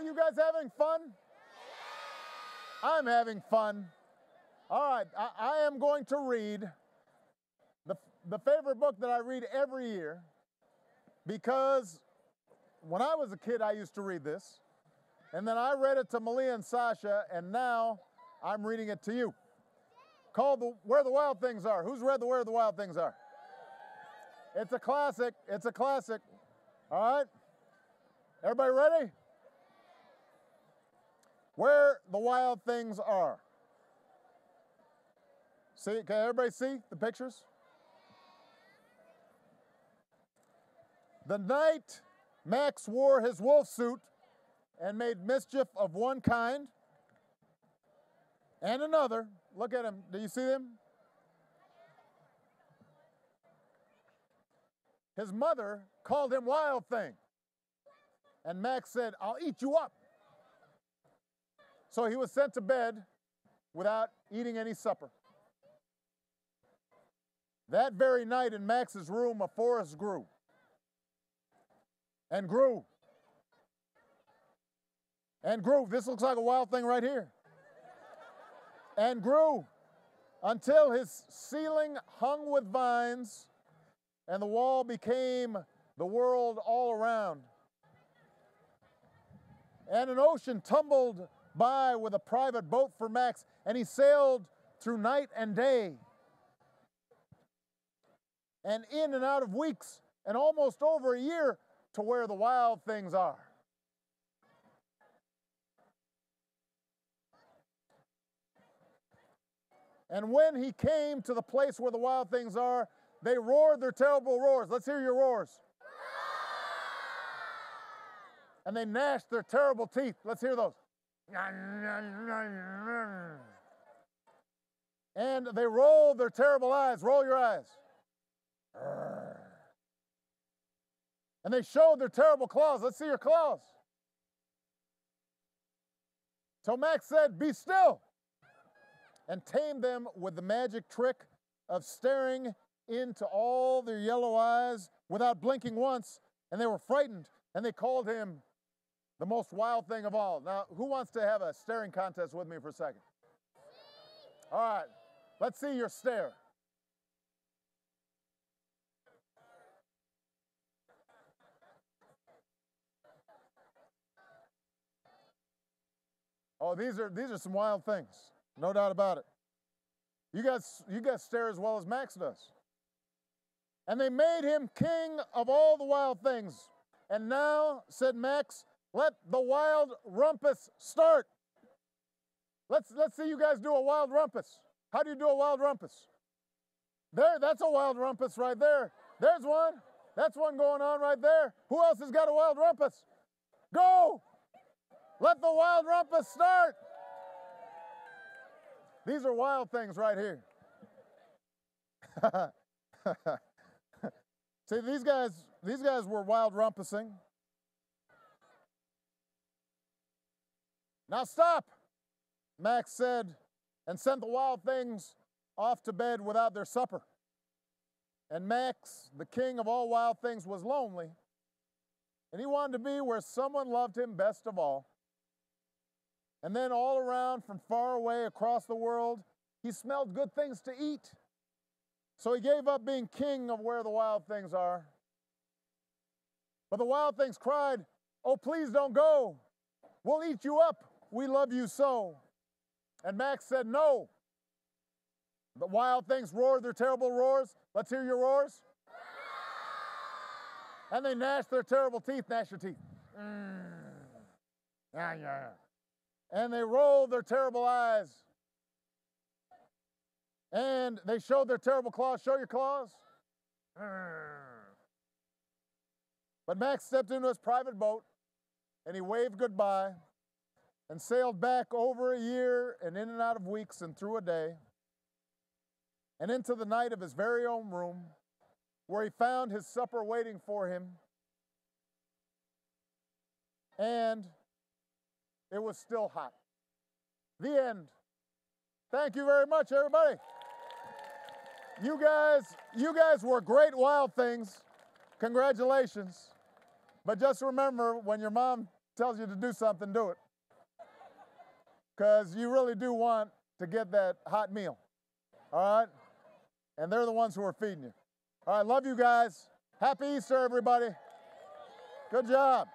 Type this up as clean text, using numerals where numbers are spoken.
you guys having fun? I'm having fun. All right, I am going to read the favorite book that I read every year, because when I was a kid, I used to read this, and then I read it to Malia and Sasha, and now I'm reading it to you. Called Where the Wild Things Are. Who's read Where the Wild Things Are? It's a classic. It's a classic. All right? Everybody ready? Where the Wild Things Are. See, can everybody see the pictures? The night Max wore his wolf suit and made mischief of one kind and another. Look at him. Do you see them? His mother called him Wild Thing. And Max said, "I'll eat you up." So he was sent to bed without eating any supper. That very night in Max's room, a forest grew and grew and grew. This looks like a wild thing right here. And grew until his ceiling hung with vines and the wall became the world all around. And an ocean tumbled by with a private boat for Max, and he sailed through night and day, and in and out of weeks, and almost over a year, to where the wild things are. And when he came to the place where the wild things are, they roared their terrible roars. Let's hear your roars. And they gnashed their terrible teeth. Let's hear those. And they rolled their terrible eyes. Roll your eyes. And they showed their terrible claws. Let's see your claws. So Max said, "Be still," and tamed them with the magic trick of staring into all their yellow eyes without blinking once, and they were frightened, and they called him the most wild thing of all. Now, who wants to have a staring contest with me for a second? All right, let's see your stare. Oh, these are some wild things, no doubt about it. You guys stare as well as Max does. And they made him king of all the wild things. And now, said Max, let the wild rumpus start. Let's see you guys do a wild rumpus. How do you do a wild rumpus? There, that's a wild rumpus right there. There's one. That's one going on right there. Who else has got a wild rumpus? Go! Let the wild rumpus start. These are wild things right here. See, these guys were wild rumpusing. Now stop, Max said, and sent the wild things off to bed without their supper. And Max, the king of all wild things, was lonely, and he wanted to be where someone loved him best of all. And then all around, from far away across the world, he smelled good things to eat. So he gave up being king of where the wild things are. But the wild things cried, "Oh, please don't go. We'll eat you up. We love you so." And Max said, "No." The wild things roared their terrible roars. Let's hear your roars. And they gnashed their terrible teeth. Gnash your teeth. Yeah. And they rolled their terrible eyes. And they showed their terrible claws. Show your claws. But Max stepped into his private boat, and he waved goodbye and sailed back over a year and in and out of weeks and through a day and into the night of his very own room, where he found his supper waiting for him. And it was still hot. The end. Thank you very much, everybody. You guys were great wild things. Congratulations. But just remember, when your mom tells you to do something, do it. Because you really do want to get that hot meal. All right? And they're the ones who are feeding you. All right, love you guys. Happy Easter, everybody. Good job.